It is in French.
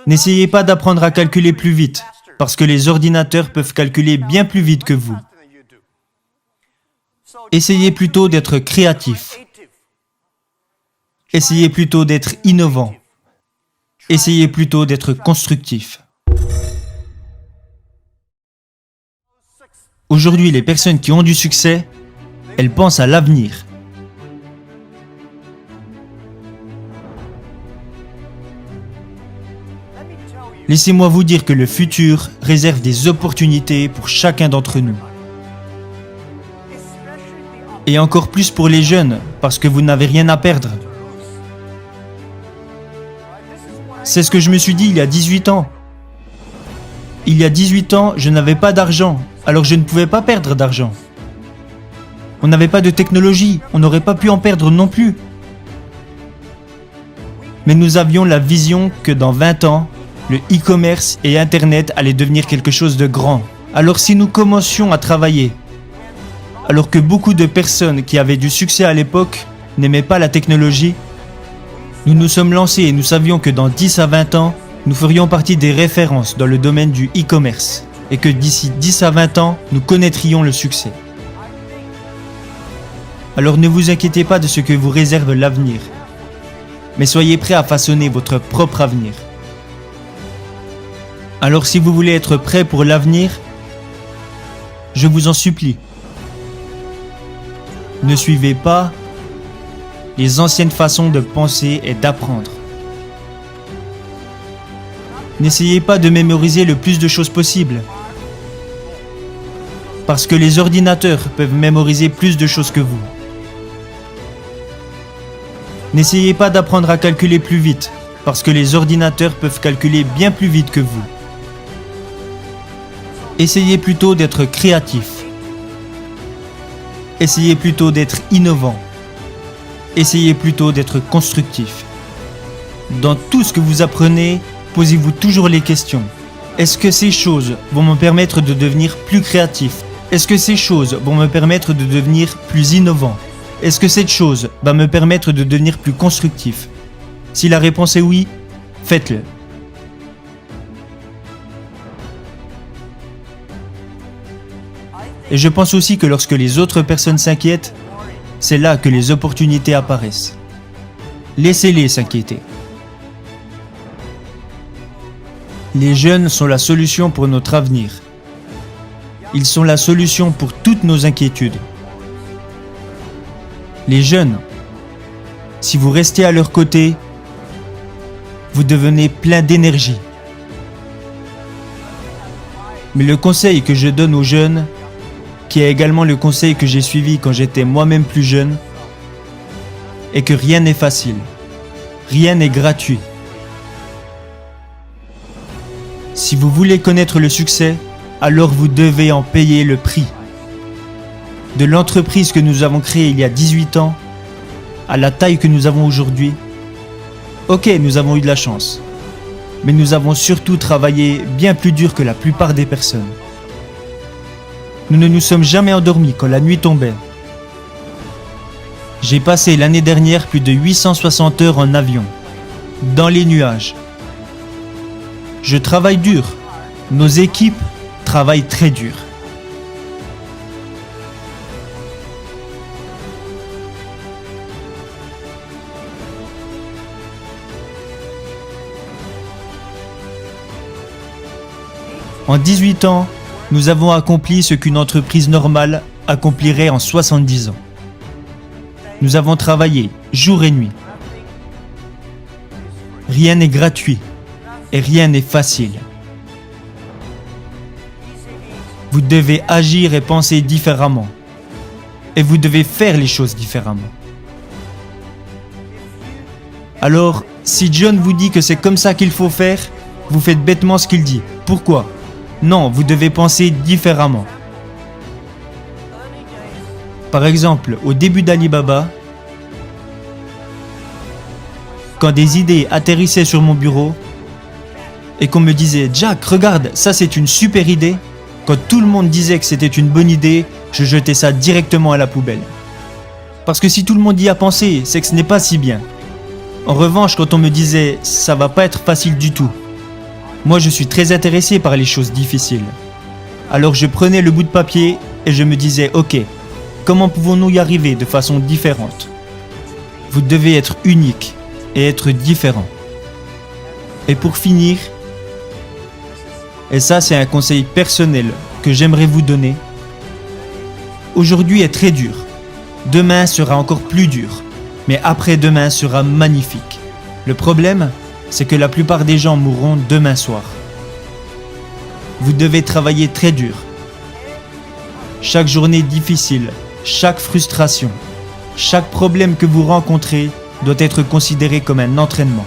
N'essayez pas d'apprendre à calculer plus vite, parce que les ordinateurs peuvent calculer bien plus vite que vous. Essayez plutôt d'être créatif. Essayez plutôt d'être innovant. Essayez plutôt d'être constructif. Aujourd'hui, les personnes qui ont du succès, elles pensent à l'avenir. Laissez-moi vous dire que le futur réserve des opportunités pour chacun d'entre nous. Et encore plus pour les jeunes, parce que vous n'avez rien à perdre. C'est ce que je me suis dit il y a 18 ans. Il y a 18 ans, je n'avais pas d'argent, alors je ne pouvais pas perdre d'argent. On n'avait pas de technologie, on n'aurait pas pu en perdre non plus. Mais nous avions la vision que dans 20 ans, le e-commerce et Internet allaient devenir quelque chose de grand. Alors si nous commencions à travailler, alors que beaucoup de personnes qui avaient du succès à l'époque n'aimaient pas la technologie, nous nous sommes lancés et nous savions que dans 10 à 20 ans, nous ferions partie des références dans le domaine du e-commerce et que d'ici 10 à 20 ans, nous connaîtrions le succès. Alors ne vous inquiétez pas de ce que vous réserve l'avenir, mais soyez prêts à façonner votre propre avenir. Alors si vous voulez être prêt pour l'avenir, je vous en supplie, ne suivez pas les anciennes façons de penser et d'apprendre. N'essayez pas de mémoriser le plus de choses possible, parce que les ordinateurs peuvent mémoriser plus de choses que vous. N'essayez pas d'apprendre à calculer plus vite, parce que les ordinateurs peuvent calculer bien plus vite que vous. Essayez plutôt d'être créatif. Essayez plutôt d'être innovant. Essayez plutôt d'être constructif. Dans tout ce que vous apprenez, posez-vous toujours les questions. Est-ce que ces choses vont me permettre de devenir plus créatif? Est-ce que ces choses vont me permettre de devenir plus innovant? Est-ce que cette chose va me permettre de devenir plus constructif? Si la réponse est oui, faites-le. Et je pense aussi que lorsque les autres personnes s'inquiètent, c'est là que les opportunités apparaissent. Laissez-les s'inquiéter. Les jeunes sont la solution pour notre avenir. Ils sont la solution pour toutes nos inquiétudes. Les jeunes, si vous restez à leur côté, vous devenez plein d'énergie. Mais le conseil que je donne aux jeunes, qui est également le conseil que j'ai suivi quand j'étais moi-même plus jeune, est que rien n'est facile, rien n'est gratuit. Si vous voulez connaître le succès, alors vous devez en payer le prix. De l'entreprise que nous avons créée il y a 18 ans, à la taille que nous avons aujourd'hui, ok, nous avons eu de la chance, mais nous avons surtout travaillé bien plus dur que la plupart des personnes. Nous ne nous sommes jamais endormis quand la nuit tombait. J'ai passé l'année dernière plus de 860 heures en avion, dans les nuages. Je travaille dur. Nos équipes travaillent très dur. En 18 ans, nous avons accompli ce qu'une entreprise normale accomplirait en 70 ans. Nous avons travaillé jour et nuit. Rien n'est gratuit et rien n'est facile. Vous devez agir et penser différemment. Et vous devez faire les choses différemment. Alors, si John vous dit que c'est comme ça qu'il faut faire, vous faites bêtement ce qu'il dit. Pourquoi ? Non, vous devez penser différemment. Par exemple, au début d'Alibaba, quand des idées atterrissaient sur mon bureau et qu'on me disait « Jack, regarde, ça c'est une super idée », quand tout le monde disait que c'était une bonne idée, je jetais ça directement à la poubelle. Parce que si tout le monde y a pensé, c'est que ce n'est pas si bien. En revanche, quand on me disait « ça va pas être facile du tout », Moi, je suis très intéressé par les choses difficiles. Alors je prenais le bout de papier et je me disais, ok, comment pouvons-nous y arriver de façon différente? Vous devez être unique et être différent. Et pour finir, et ça c'est un conseil personnel que j'aimerais vous donner, aujourd'hui est très dur, demain sera encore plus dur, mais après-demain sera magnifique. Le problème, c'est que la plupart des gens mourront demain soir. Vous devez travailler très dur. Chaque journée difficile, chaque frustration, chaque problème que vous rencontrez doit être considéré comme un entraînement.